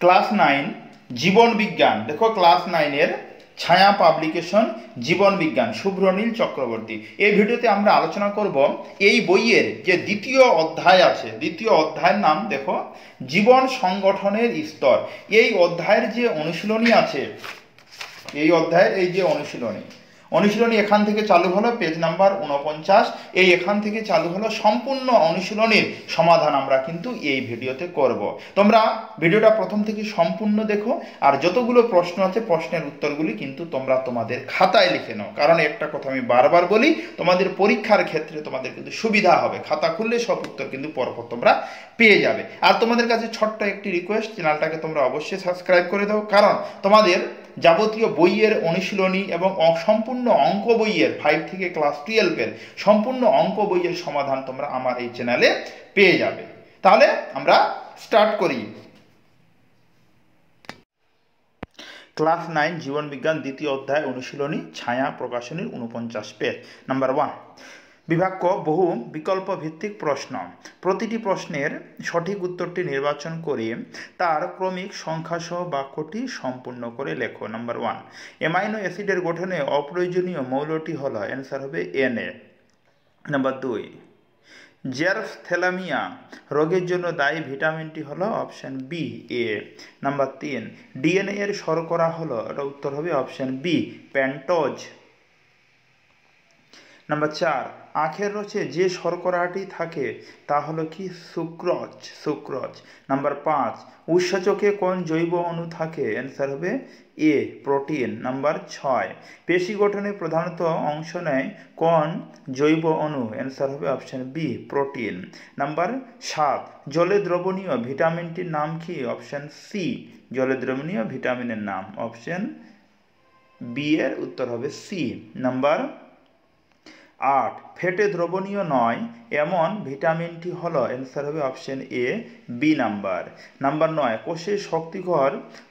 Class 9 জীবন বিজ্ঞান। দেখো class 9-এর ছায়া পাবলিকেশন জীবন বিজ্ঞান, শুভ্রনীল চক্রবর্তী। এই ভিডিওতে আমরা আলোচনা করব এই বইয়ের যে দ্বিতীয় অধ্যায় আছে, দ্বিতীয় অধ্যায়ের নাম দেখো জীবন সংগঠনের স্তর। এই অধ্যায়ের যে অনুশীলনী আছে, এই অধ্যায়ের এই যে অনুশীলনী এখান থেকে চালু হলো পেজ নাম্বার 49। এই এখান থেকে চালু হলো সম্পূর্ণ অনুশীলনীর সমাধান আমরা কিন্তু এই ভিডিওতে করব। তোমরা ভিডিওটা প্রথম থেকে সম্পূর্ণ দেখো, আর যতগুলো প্রশ্ন আছে প্রশ্নের উত্তরগুলি কিন্তু তোমরা তোমাদের খাতায় লিখে নাও। কারণ একটা কথা আমি বারবার বলি, তোমাদের পরীক্ষার ক্ষেত্রে তোমাদের কিন্তু সুবিধা হবে, খাতা খুললে সব উত্তর কিন্তু পরপর তোমরা পেয়ে যাবে। আর তোমাদের কাছে ছোট্ট একটি রিকোয়েস্ট, চ্যানেলটাকে তোমরা অবশ্যই সাবস্ক্রাইব করে দাও, কারণ তোমাদের যাবতীয় বইয়ের অনুশীলনী এবং সম্পূর্ণ অঙ্ক বইয়ের 5 থেকে ক্লাস 12-এর সম্পূর্ণ অঙ্ক বইয়ের সমাধান তোমরা আমার এই চ্যানেলে পেয়ে যাবে। তাহলে আমরা স্টার্ট করি। ক্লাস 9 জীবন বিজ্ঞান দ্বিতীয় অধ্যায় অনুশীলনী ছায়া প্রকাশনীর 49 পেজ। নাম্বার 1, বিভাগ ক, বহু বিকল্প ভিত্তিক প্রশ্ন। প্রতিটি প্রশ্নের সঠিক উত্তরটি নির্বাচন করে তার ক্রমিক সংখ্যাসহ বাক্যটি সম্পূর্ণ করে লেখো। নাম্বার 1, অ্যামাইনো অ্যাসিডের গঠনে অপ্রয়োজনীয় মৌলটি হলো, অ্যান্সার হবে Na। নাম্বার 2, জেরফথ্যালামিয়া রোগের জন্য দায়ী ভিটামিনটি হলো অপশন বি, এ। নাম্বার 3, ডিএনএ এর শর্করা হলো, এটা উত্তর হবে অপশন বি, পেন্টোজ। নাম্বার 4, আখের রসে যে শর্করাটি থাকে তা হলো কি, সুক্রোজ। নাম্বার 5, উৎসেচকে কোন জৈব অণু থাকে, অ্যান্সার হবে এ, প্রোটিন। নাম্বার 6, পেশি গঠনে প্রধানত অংশ নেয় কোন জৈব অণু, অ্যান্সার হবে অপশন বি, প্রোটিন। নাম্বার 7, জলে দ্রবণীয় ভিটামিনটির নাম কি, অপশন সি, জলে দ্রবণীয় ভিটামিনের নাম, অপশন বি এর উত্তর হবে সি। নাম্বার 8, ফেটে দ্রবণীয় নয় এমন ভিটামিনটি হলো, অ্যান্সার হবে option A, B number. Number 9, কোষের শক্তিঘর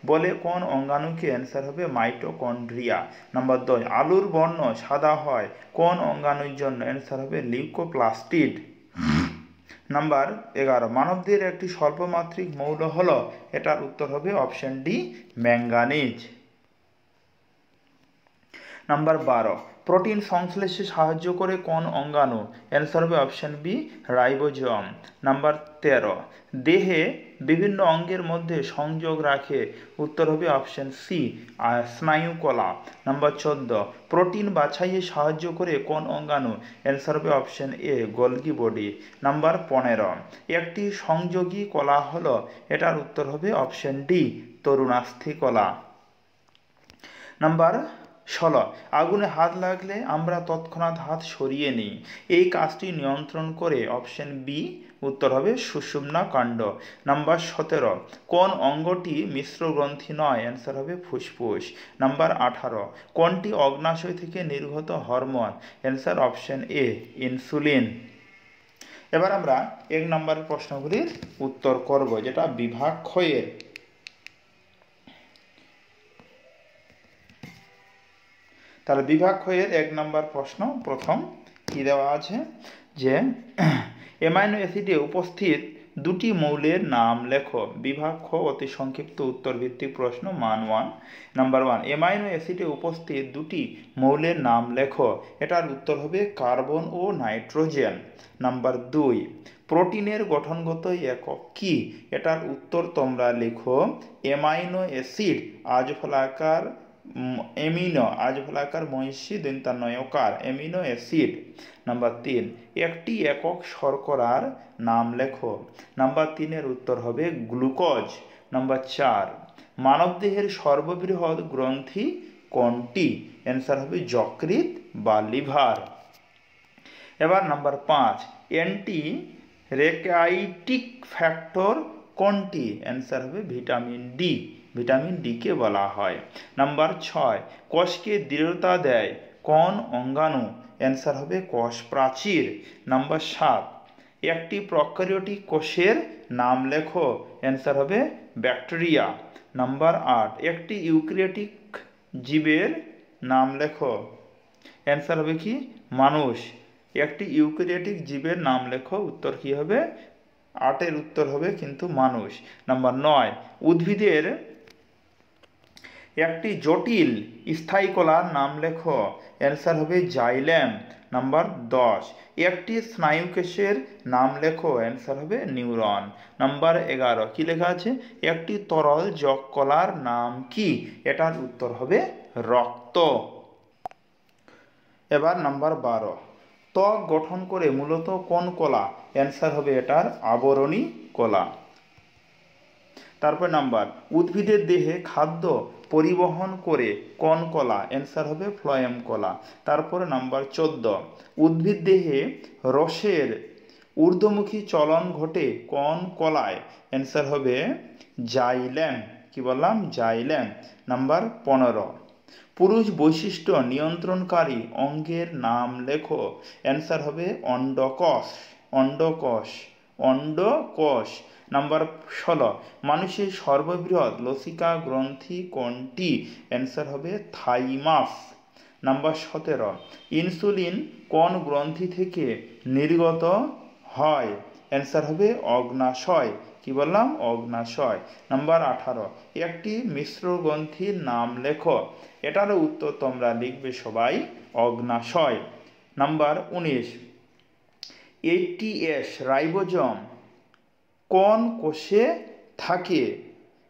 বলে কোন অঙ্গাণুকে, অ্যান্সার হবে মাইটোকন্ড্রিয়া। নাম্বার 10, আলুর বর্ণ সাদা হয় কোন অঙ্গাণুর জন্য, অ্যান্সার হবে লিউকোপ্লাস্টিড। নাম্বার 11, মানবদের একটি স্বল্পমাত্রিক মৌল হলো, এটার উত্তর হবে option D, manganese. Number 12, protein সংশ্লেষে সাহায্য করে কোন অঙ্গাণু, অ্যান্সার হবে অপশন বি, রাইবোজোম। নাম্বার 13, দেহে বিভিন্ন অঙ্গের মধ্যে সংযোগ রাখে, উত্তর হবে অপশন সি, স্নায়ুকলা। নাম্বার 14, প্রোটিন বাছাইয়ে সাহায্য করে কোন অঙ্গাণু, অ্যান্সার হবে option A, Golgi body. Number 15, একটি সংযোগী কলা হলো, এটার উত্তর হবে অপশন ডি, তরুণাস্থি কলা। নাম্বার 16, আগুনে হাত লাগলে আমরা তৎক্ষণাৎ হাত সরিয়ে নিই, এই কাজটি নিয়ন্ত্রণ করে, অপশন বি, উত্তর হবে সুষুম্না কাণ্ড। নাম্বার 17, কোন অঙ্গটি মিশ্র গ্রন্থি নয়, অ্যান্সার হবে ফুসফুস। নাম্বার 18, কোনটি অগ্নাশয় থেকে নির্গত hormone, answer option A, insulin. এবার আমরা 1 নম্বরের প্রশ্নগুলির উত্তর করব, যেটা বিভাগ ক্ষয়ের। তাহলে বিভাগ ক্ষয়ের 1 নম্বর প্রশ্ন প্রথম কি দেওয়া আছে, যে অ্যামাইনো অ্যাসিডে উপস্থিত দুটি মৌলের নাম লেখো। বিভাগ খ অতি সংক্ষিপ্ত উত্তর ভিত্তিক প্রশ্ন, মান 1। নাম্বার 1, অ্যামাইনো অ্যাসিডে উপস্থিত দুটি মৌলের নাম লেখো, এটার উত্তর হবে কার্বন ও নাইট্রোজেন। নাম্বার 2, প্রোটিনের গঠনগত একক কি, এটার উত্তর তোমরা লিখো অ্যামাইনো অ্যাসিড, আজফলাকার এমিনো, আজফলাকার মহিষী দন্তান্বয়কার, অ্যামিনো অ্যাসিড। নাম্বার 3, একটি একক শর্করার নাম লেখো। নাম্বার 3 এর উত্তর হবে গ্লুকোজ। নাম্বার 4, মানবদেহের সর্ববৃহৎ গ্রন্থি কোনটি, অ্যান্সার হবে যকৃৎ বা লিভার। এবার নাম্বার 5, অ্যান্টি রেকাইটিক ফ্যাক্টর কোনটি, অ্যান্সার হবে ভিটামিন ডি, ভিটামিন ডিকে বলা হয়। নাম্বার 6, কোষকে দৃঢ়তা দেয় কোন অঙ্গাণু, অ্যান্সার হবে কোষ প্রাচীর। নাম্বার 7, একটি প্রক্যারিওটিক কোষের নাম লেখো, অ্যান্সার হবে ব্যাকটেরিয়া। নাম্বার 8, একটি ইউক্যারিওটিক জীবের নাম লেখো, অ্যান্সার হবে কি, মানুষ। একটি ইউক্যারিওটিক জীবের নাম লেখো, উত্তর কি হবে 8-এর উত্তর হবে কিন্তু মানুষ। নাম্বার 9, উদ্ভিদের একটি জটিল স্থায়ী কলার নাম লেখো। অ্যান্সার হবে জাইলেম। নাম্বার 10, একটি স্নায়ুকেশের নাম লেখো। অ্যান্সার হবে নিউরন। নাম্বার 11, কি লেখা আছে? একটি তরল যক কলার নাম কি? এটার উত্তর হবে রক্ত। এবার নাম্বার 12, ত্বক গঠন করে মূলত কোন কলা? অ্যান্সার হবে এটার আবরণী কলা। তারপর নাম্বার, উদ্ভিদের দেহে খাদ্য পরিবহন করে কোন কলা? অ্যান্সার হবে ফ্লোয়েম কলা। তারপরে নাম্বার 14, উদ্ভিদ দেহে রসের ঊর্ধ্বমুখী চলন ঘটে কোন কলায়? অ্যান্সার হবে জাইলেম। কি বললাম? জাইলেম। নাম্বার 15, পুরুষ বৈশিষ্ট্য নিয়ন্ত্রণকারী অঙ্গের নাম লেখো। অ্যান্সার হবে অন্ডকোষ। অন্ডকোষ। অন্ডকোষ। নাম্বার 16, মানুষের সর্ববৃহৎ লসিকা গ্রন্থি কোনটি? অ্যান্সার হবে থাইমাস। নাম্বার 17, ইনসুলিন কোন গ্রন্থি থেকে নির্গত হয়? অ্যান্সার হবে অগ্ন্যাশয়। কি বললাম? অগ্ন্যাশয়। নাম্বার 18, একটি মিশ্র গ্রন্থির নাম লেখো। এটারও উত্তর তোমরা লিখবে সবাই অগ্ন্যাশয়। নাম্বার 19, ATS রাইবোজোম কোন কোষে থাকে?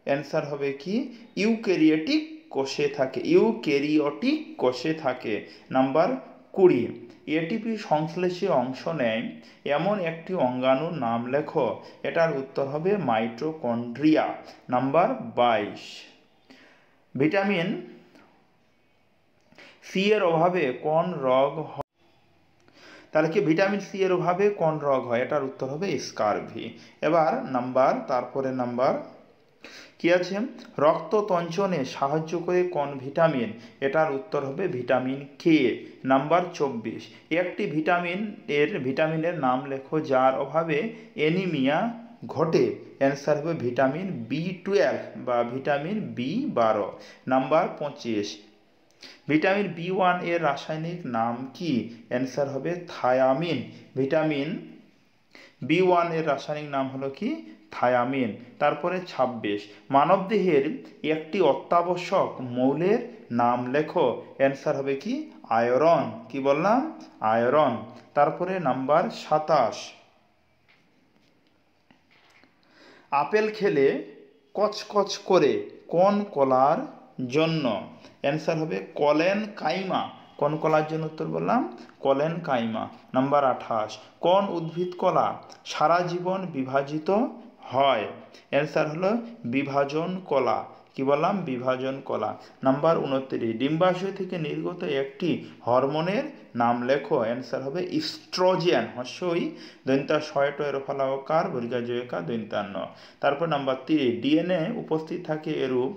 অ্যান্সার হবে কি? ইউক্যারিওটিক কোষে থাকে। ইউক্যারিওটিক কোষে থাকে। নাম্বার 20, এটিপি সংশ্লেষে অংশ নেয় এমন একটি অঙ্গাণুর নাম লেখো। এটার উত্তর হবে মাইটোকন্ড্রিয়া। নাম্বার 22, ভিটামিন সি এর অভাবে কোন রোগ হয়? তাহলে কি ভিটামিন সি এর অভাবে কোন রোগ হয়? এটার উত্তর হবে স্কারভি। এবার তারপরে নাম্বার কি আছে? রক্ত তঞ্চনে সাহায্য করে কোন ভিটামিন? এটার উত্তর হবে ভিটামিন কে। নাম্বার 24, একটি ভিটামিনের নাম লেখো যার অভাবে অ্যানিমিয়া ঘটে। অ্যান্সার হবে ভিটামিন B12 বা vitamin B12। Number 25, vitamin B1 এর রাসায়নিক নাম কি? অ্যান্সার হবে থায়ামিন। ভিটামিন B1 এর রাসায়নিক নাম হলো কি? থায়ামিন। তারপরে 26, মানবদেহের একটি অত্যাবশ্যক মৌলের নাম লেখো। অ্যান্সার হবে কি? আয়রন। কি বললাম? আয়রন। তারপরে নাম্বার 27, আপেল খেলে কচকচ করে কোন কলার জন্য? অ্যান্সার হবে কলেন কাইমা। কোন কলার জন্য উত্তর বললাম? কলেন কাইমা। নাম্বার 28, কোন উদ্ভিদ কলা সারা জীবন বিভাজিত হয়? অ্যান্সার হলো বিভাজন কলা। কি বললাম? বিভাজন কলা। নাম্বার 29, ডিম্বাশয় থেকে নির্গত একটি হরমোনের নাম লেখো। অ্যান্সার হবে ইস্ট্রোজেন। হস্যই দন্তাশয়ট এরফলাকার বর্গাজয়কার দন্তান্ন। তারপর নাম্বার 30, ডিএনএ উপস্থিত থাকে এরূপ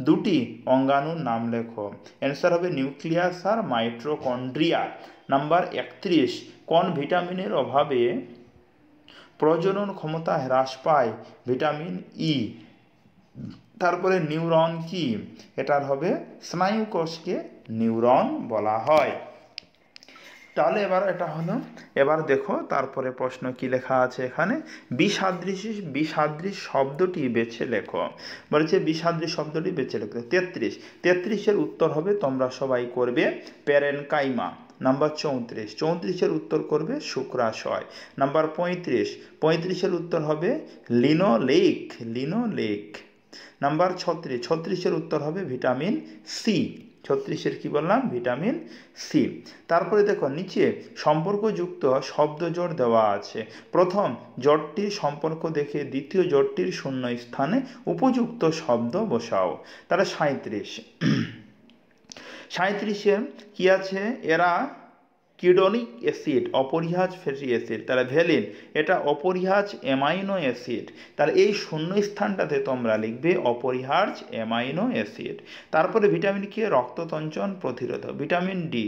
দুটি অঙ্গাণুর নাম লেখো। অ্যান্সার হবে নিউক্লিয়াস আর মাইটোকন্ড্রিয়া। নাম্বার 31, কোন ভিটামিনের অভাবে প্রজনন ক্ষমতা হ্রাস পায়? Vitamin E. তারপরে নিউরন কি? এটার হবে স্নায়ু কোষকে নিউরন বলা হয়। তাহলে এবার দেখো তারপরে প্রশ্ন কি লেখা আছে এখানে। বিসাদৃশ শব্দটি বেছে লেখো। বলেছে বিসাদৃশ শব্দটি বেছে লেখো। 33 উত্তর হবে তোমরা সবাই করবে প্যারেনকাইমা। নাম্বার 34 উত্তর করবে শুক্রাশয়। নাম্বার 35 উত্তর হবে লিনোলেক। নাম্বার 36 উত্তর হবে ভিটামিন সি। 36 কি বললাম? Vitamin C. তারপরে দেখো নিচে সম্পর্কযুক্ত শব্দজোড় দেওয়া আছে। প্রথম জোড়টির সম্পর্ক দেখে দ্বিতীয় জোড়টির শূন্য স্থানে উপযুক্ত শব্দ বসাও। তাহলে 37 কি আছে? এরা কিডোনিক অ্যাসিড, অপরিহাজ ফ্যাটি অ্যাসিড। তাহলে ভ্যালিন, এটা অপরিহাজ অ্যামাইনো অ্যাসিড। তাহলে এই শূন্য স্থানটাতে তোমরা লিখবে অপরিহাজ অ্যামাইনো অ্যাসিড। তারপরে ভিটামিন কে রক্ততঞ্চন প্রতিরোধক। ভিটামিন ডি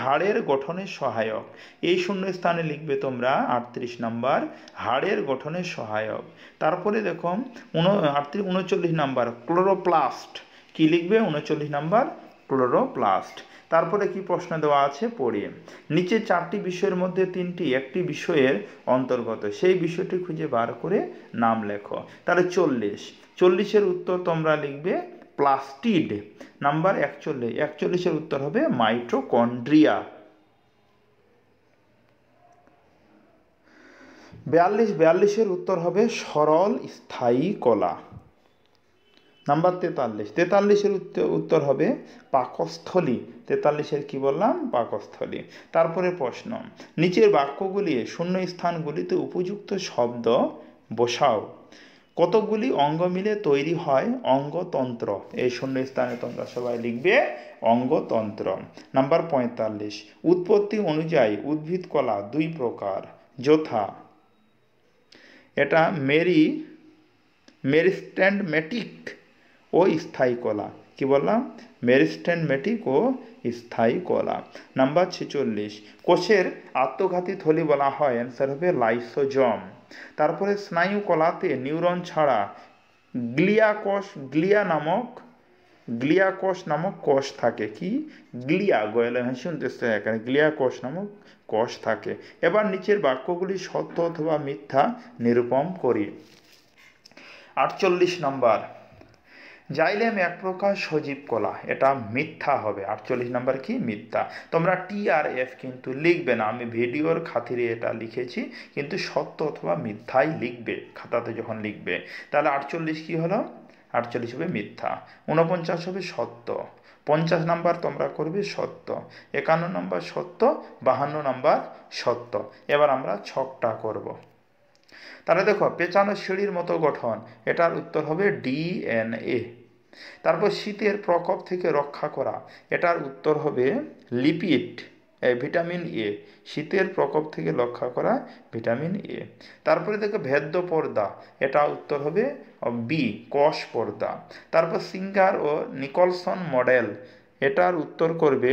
হাড়ের গঠনের সহায়ক। এই শূন্য স্থানে লিখবে তোমরা 38 নাম্বার হাড়ের গঠনের সহায়ক। তারপরে দেখো 39 নাম্বার ক্লোরোপ্লাস্ট। কি লিখবে? 39 নাম্বার ক্লোরোপ্লাস্ট। তারপরে কি প্রশ্ন দেওয়া আছে পড়ি। নিচে 4টি বিষয়ের মধ্যে 3টি একটি বিষয়ের অন্তর্গত, সেই বিষয়টি খুঁজে বার করে নাম লেখো। তাহলে 40-এর উত্তর তোমরা লিখবে প্লাস্টিড। নাম্বার 41-এর উত্তর হবে মাইটোকন্ড্রিয়া। 42-এর উত্তর হবে সরল স্থায়ী কলা। নাম্বার 43-এর উত্তর হবে পাকস্থলী। 43-এর কি বললাম? পাকস্থলী। তারপরে প্রশ্ন, নিচের বাক্যগুলি শূন্য স্থানগুলিতে উপযুক্ত শব্দ বসাও। কতগুলি অঙ্গ মিলে তৈরি হয় অঙ্গতন্ত্র? এই শূন্য স্থানে তোমরা সবাই লিখবে অঙ্গতন্ত্র। নাম্বার 45, উৎপত্তি অনুযায়ী উদ্ভিদ কলা 2 প্রকার, যথা এটা মেরিস্টেমেটিক ও স্থায়ী কলা। কি বললাম? মেরিস্টেমেটিক ও স্থায়ী কলা। নাম্বার 46, কোষের আত্মঘাতী থলি বলা হয়, অ্যান্সার হবে লাইসোজোম। তারপরে স্নায়ু কলাতে নিউরন ছাড়া গ্লিয়া কোষ নামক কোষ থাকে। কি? গ্লিয়া, গয়লা শুনতে এখানে গ্লিয়া কোষ নামক কোষ থাকে। এবার নিচের বাক্যগুলি সত্য অথবা মিথ্যা নিরূপণ করি। 48 নম্বর, জাইলেম এক প্রকার সজীব কলা, এটা মিথ্যা হবে। 48 নম্বর কি? মিথ্যা। তোমরা টি আর এফ কিন্তু লিখবে না, আমি ভিডিওর খাতিরে এটা লিখেছি, কিন্তু সত্য অথবা মিথ্যাই লিখবে খাতাতে যখন লিখবে। তাহলে 48 কি হলো? 48 হবে মিথ্যা। 49 হবে সত্য। 50 নাম্বার তোমরা করবে সত্য। 51 নম্বর সত্য। 52 নম্বর সত্য। এবার আমরা ছকটা করব। তাহলে দেখো, পেঁচানো সিঁড়ির মতো গঠন, এটার উত্তর হবে ডিএনএ। তারপর শীতের প্রকোপ থেকে রক্ষা করা, এটার উত্তর হবে লিপিড, ভিটামিন এ। শীতের প্রকোপ থেকে রক্ষা করা ভিটামিন এ। তারপরে দেখো ভেদ্য পর্দা, এটা উত্তর হবে বি, কোষ পর্দা। তারপর সিঙ্গার ও নিকলসন মডেল, এটার উত্তর করবে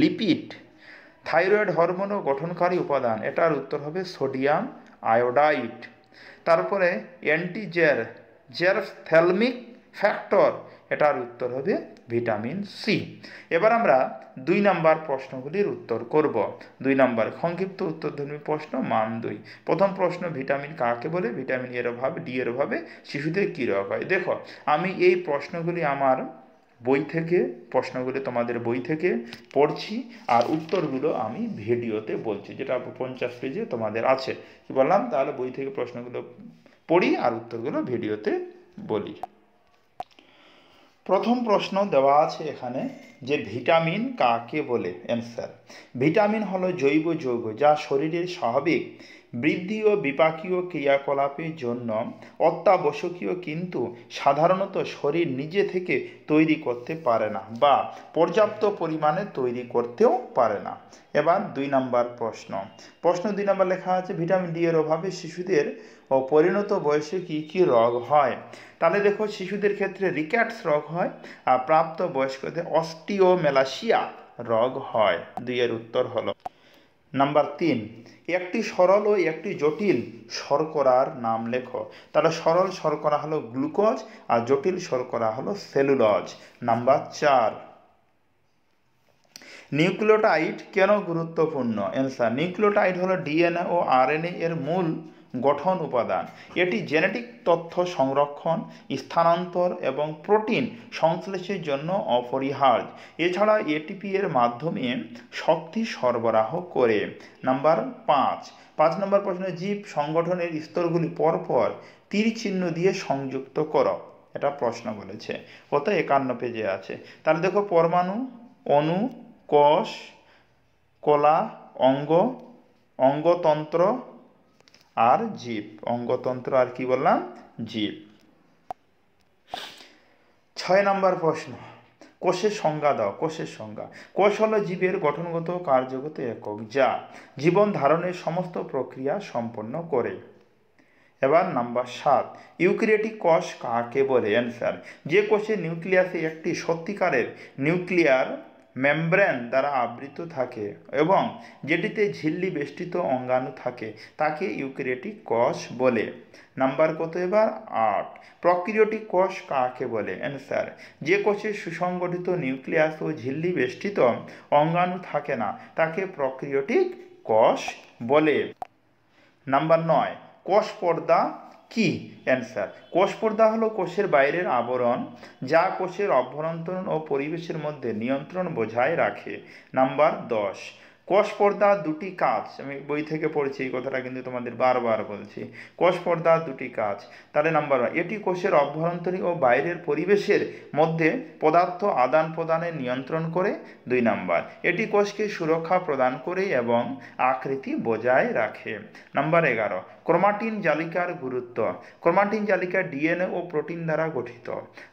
লিপিড। থাইরয়েড হরমোন ও গঠনকারী উপাদান, এটার উত্তর হবে সোডিয়াম আয়োডাইড। তারপরে জেরথ্যালমিক ফ্যাক্টর, এটার উত্তর হবে ভিটামিন সি। এবার আমরা 2 নম্বর প্রশ্নগুলির উত্তর করব। 2 নম্বর সংক্ষিপ্ত উত্তরধর্মী প্রশ্ন, মান 2। প্রথম প্রশ্ন, ভিটামিন কাকে বলে? ভিটামিন এর অভাবে, ডি এর অভাবে শিশুদের কী রোগ হয়? দেখো, আমি এই প্রশ্নগুলি আমার বই থেকে, প্রশ্নগুলি তোমাদের বই থেকে পড়ছি, আর উত্তরগুলো আমি ভিডিওতে বলছি, যেটা 50 পেজে তোমাদের আছে। কি বললাম? তাহলে বই থেকে প্রশ্নগুলো পড়ি আর উত্তরগুলো ভিডিওতে বলি। প্রথম প্রশ্ন দেওয়া আছে এখানে যে ভিটামিন কাকে বলে? অ্যান্সার, ভিটামিন হলো জৈব যৌগ যা শরীরের স্বাভাবিক বৃদ্ধি ও বিপাকীয় ক্রিয়াকলাপের জন্য অত্যাবশ্যকীয়, কিন্তু সাধারণত শরীর নিজে থেকে তৈরি করতে পারে না বা পর্যাপ্ত পরিমাণে তৈরি করতেও পারে না। এবার 2 নম্বর প্রশ্ন 2 নম্বর লেখা আছে, ভিটামিন ডি এর অভাবে শিশুদের ও পরিণত বয়সে কি কি রোগ হয়? তাহলে দেখো, শিশুদের ক্ষেত্রে রিক্যাটস রোগ হয়, আর প্রাপ্ত বয়স্কদের অস্টিওমেলাসিয়া রোগ হয়। 2 এর উত্তর হলো। নাম্বার 3, একটি সরল ও একটি জটিল শর্করার নাম লেখো। তাহলে সরল শর্করা হলো গ্লুকোজ আর জটিল শর্করা হলো সেলুলোজ। নাম্বার 4, নিউক্লিওটাইড কেন গুরুত্বপূর্ণ? অ্যান্সার, নিউক্লিওটাইড হলো ডিএনএ ও আরএনএ এর মূল গঠন উপাদান। এটি জেনেটিক তথ্য সংরক্ষণ, স্থানান্তর এবং প্রোটিন সংশ্লেষের জন্য অপরিহার্য। এছাড়া এটিপি এর মাধ্যমে শক্তি সরবরাহ করে। নাম্বার 5 নম্বর প্রশ্ন, জীব সংগঠনের স্তরগুলি পরপর তীর চিহ্ন দিয়ে সংযুক্ত করো। এটা প্রশ্ন বলেছে, কত? 51 পেজে আছে। তাহলে দেখো, পরমাণু, অণু, কোষ, কলা, অঙ্গ, অঙ্গতন্ত্র আর জীব। অঙ্গতন্ত্র আর কি বললাম? জীব। 6 নম্বর প্রশ্ন, কোষের সংজ্ঞা দাও। কোষের সংজ্ঞা, কোষ হলো জীবের গঠনগত কার্যগত একক যা জীবন ধারণের সমস্ত প্রক্রিয়া সম্পন্ন করে। এবার নাম্বার 7, ইউক্যারিওটিক কোষ কাকে বলে? অ্যান্সার, যে কোষের নিউক্লিয়াসে একটি সত্যিকারের নিউক্লিয়ার মেমব্রেন দ্বারা আবৃত থাকে এবং যেটিতে ঝিল্লি বেষ্টিত অঙ্গাণু থাকে তাকে ইউক্যারিওটিক কোষ বলে। নাম্বার কত এবার 8। প্রক্রিয়টিক কোষ কাকে বলে? অ্যান্সার, যে কোষে সুসংগঠিত নিউক্লিয়াস ও ঝিল্লি বেষ্টিত অঙ্গাণু থাকে না তাকে প্রক্রিয়টিক কোষ বলে। নাম্বার 9। কোষ পর্দা কি? অ্যান্সার, কোষ পর্দা হলো কোষের বাইরের আবরণ যা কোষের অভ্যন্তরণ ও পরিবেশের মধ্যে নিয়ন্ত্রণ বজায় রাখে। নাম্বার 10। কোষ পর্দার দুটি কাজ, আমি বই থেকে পড়েছি এই কথাটা কিন্তু তোমাদের বারবার বলছি। কোষ পর্দার দুটি কাজ, তাহলে নাম্বার 1, এটি কোষের অভ্যন্তরীণ ও বাইরের পরিবেশের মধ্যে পদার্থ আদান প্রদানে নিয়ন্ত্রণ করে। 2 নাম্বার, এটি কোষকে সুরক্ষা প্রদান করে এবং আকৃতি বজায় রাখে। নাম্বার 11। ক্রোমাটিন জালিকার গুরুত্ব। ক্রোমাটিন জালিকা ডিএনএ ও প্রোটিন দ্বারা গঠিত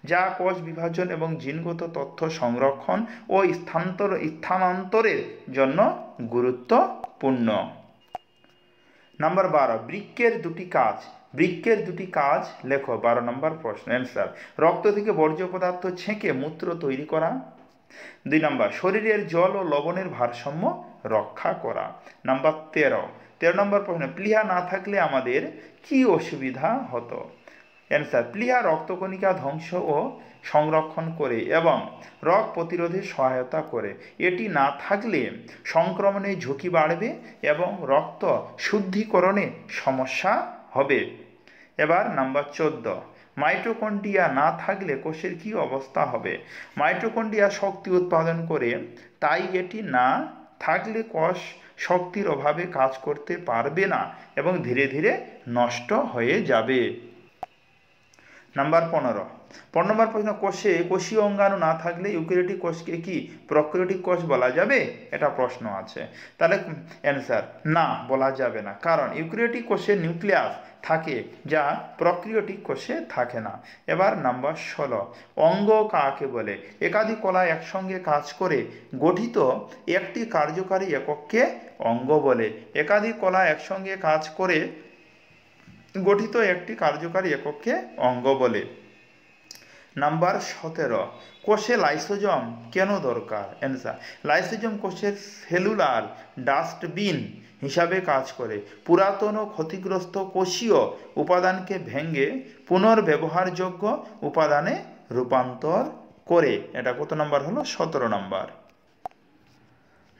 যা কোষ বিভাজন এবং জিনগত তথ্য সংরক্ষণ ও স্থানান্তরের জন্য গুরুত্বপূর্ণ। নাম্বার 12। বৃক্কের দুটি কাজ। বৃক্কের দুটি কাজ লেখো। 12 নম্বর প্রশ্ন। অ্যান্সার, রক্ত থেকে বর্জ্য পদার্থ ছেঁকে মূত্র তৈরি করা। 2 নাম্বার, শরীরের জল ও লবণের ভারসাম্য রক্ষা করা। নাম্বার 13 নম্বর প্রশ্ন, প্লীহা না থাকলে আমাদের কি অসুবিধা হতো? অ্যান্সার, প্লীহা রক্তকণিকা ধ্বংস ও সংরক্ষণ করে এবং রোগ প্রতিরোধে সহায়তা করে। এটি না থাকলে সংক্রমণের ঝুঁকি বাড়বে এবং রক্ত শুদ্ধিকরণে সমস্যা হবে। এবার নাম্বার 14। মাইটোকন্ড্রিয়া না থাকলে কোষের কি অবস্থা হবে? মাইটোকন্ড্রিয়া শক্তি উৎপাদন করে, তাই এটি না থাকলে কোষ শক্তির অভাবে কাজ করতে পারবে না এবং ধীরে ধীরে নষ্ট হয়ে যাবে। নাম্বার 15 নম্বর প্রশ্ন, কোষীয় অঙ্গাণু না থাকলে ইউক্যারিওটিক কোষকে কি প্রক্রিয়টিক কোষ বলা যাবে? এটা প্রশ্ন আছে। তাহলে অ্যান্সার, না, বলা যাবে না, কারণ ইউক্যারিওটিক কোষের নিউক্লিয়াস থাকে যা প্রক্রিয়টিক কোষে থাকে না। এবার নাম্বার 16। অঙ্গ কাকে বলে? একাধিক কলা একসঙ্গে কাজ করে গঠিত একটি কার্যকারী একককে অঙ্গ বলে। একাধিক কলা একসঙ্গে কাজ করে গঠিত একটি কার্যকারী একককে অঙ্গ বলে। নাম্বার 17। কোষে লাইসোজোম কেন দরকার? অ্যান্সার, লাইসোজোম কোষের সেলুলার ডাস্টবিন হিসাবে কাজ করে। পুরাতন ও ক্ষতিগ্রস্ত কোষীয় উপাদানকে ভেঙে পুনর্ব্যবহারযোগ্য উপাদানে রূপান্তর করে। এটা কত নম্বর হলো? 17 নম্বর।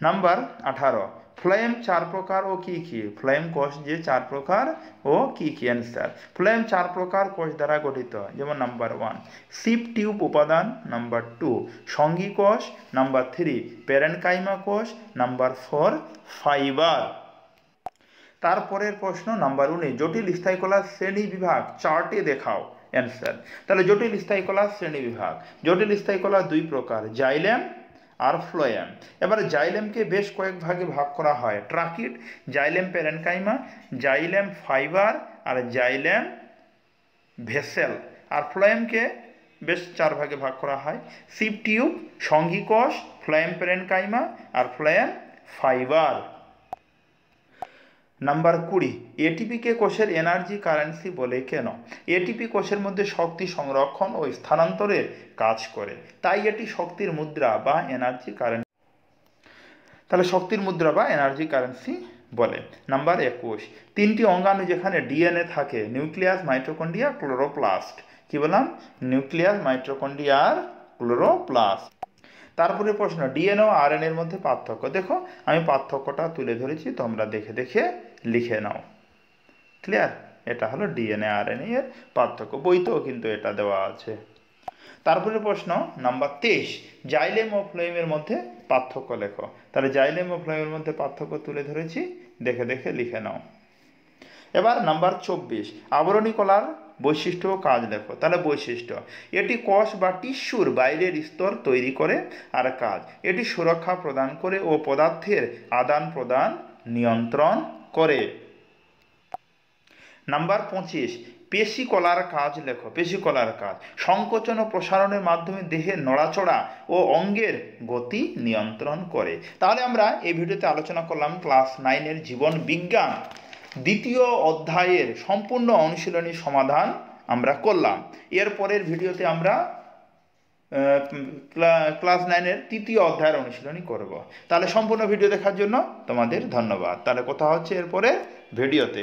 নাম্বার 18। ফ্লোয়েম 4 প্রকার ও কি কি? ফ্লোয়েম কোষ যে 4 প্রকার ও কি কি? অ্যান্সার, ফ্লোয়েম 4 প্রকার কোষ দ্বারা গঠিত, যেমন নাম্বার 1 সিপ টিউব উপাদান, নাম্বার 2 সঙ্গী কোষ, নাম্বার 3 প্যারেনকাইমা কোষ, নাম্বার 4 ফাইবার। তারপরের প্রশ্ন নাম্বার 19। জটিল স্থায়ী কলার শ্রেণী বিভাগ চার্টে দেখাও। অ্যান্সার, তাহলে জটিল স্থায়ী কলার শ্রেণী বিভাগ, জটিল স্থায়ী কলা 2 প্রকার, জাইলেম আর ফ্লোয়েম। এবার জাইলেমকে বেশ কয়েক ভাগে ভাগ করা হয়, tracheid, xylem parenchyma, xylem fibre আর জাইলেম ভেসেল। আর ফ্লোয়েমকে বেশ 4 ভাগে ভাগ করা হয়, সিপ টিউব, সঙ্গী কোষ, ফ্লোয়েম প্যারেনকাইমা আর ফ্লোয়েম ফাইবার। নাম্বার 20। এটিপিকে কোষের এনার্জি কারেন্সি বলে কেন? এটিপি কোষের মধ্যে শক্তি সংরক্ষণ ও স্থানান্তরের কাজ করে, তাই এটি শক্তির মুদ্রা বা এনার্জি কারেন্সি। তাহলে শক্তির মুদ্রা বা এনার্জি কারেন্সি বলে। নাম্বার 21। 3টি অঙ্গাণু যেখানে ডিএনএ থাকে, নিউক্লিয়াস, মাইটোকন্ড্রিয়া, ক্লোরোপ্লাস্ট। কি বললাম? নিউক্লিয়াস, মাইটোকন্ড্রিয়া আর ক্লোরোপ্লাস্ট। তারপরে প্রশ্ন, ডিএনএ ও আরএনএ এর মধ্যে পার্থক্য। দেখো, আমি পার্থক্যটা তুলে ধরেছি, তোমরা দেখে দেখে লিখে নাও। ক্লিয়ার? এটা হলো ডিএনএ আরএনএ এর পার্থক্য, বইতেও কিন্তু এটা দেওয়া আছে। তারপরে প্রশ্ন নাম্বার 23। জাইলেম ও ফ্লোয়েমের মধ্যে পার্থক্য লেখো। তাহলে জাইলেম ও ফ্লোয়েমের মধ্যে পার্থক্য তুলে ধরেছি, দেখে দেখে লিখে নাও। এবার নাম্বার 24। আবরণী কলার বৈশিষ্ট্য ও কাজ লেখো। তাহলে বৈশিষ্ট্য, এটি কোষ বা টিস্যুর বাইরের স্তর তৈরি করে। আর কাজ, এটি সুরক্ষা প্রদান করে ও পদার্থের আদান প্রদান নিয়ন্ত্রণ করে। নাম্বার 25। পেশিকলার কাজ লেখো। পেশিকলার কাজ, সংকোচন ও প্রসারণের মাধ্যমে দেহের নড়াচড়া ও অঙ্গের গতি নিয়ন্ত্রণ করে। তাহলে আমরা এই ভিডিওতে আলোচনা করলাম ক্লাস 9-এর জীবন বিজ্ঞান 2য় অধ্যায়ের সম্পূর্ণ অনুশীলনী সমাধান আমরা করলাম। এর পরের ভিডিওতে আমরা ক্লাস 9-এর তৃতীয় অধ্যায়ের অনুশীলনী করব। তাহলে সম্পূর্ণ ভিডিও দেখার জন্য তোমাদের ধন্যবাদ। তাহলে কথা হচ্ছে এরপরে ভিডিওতে।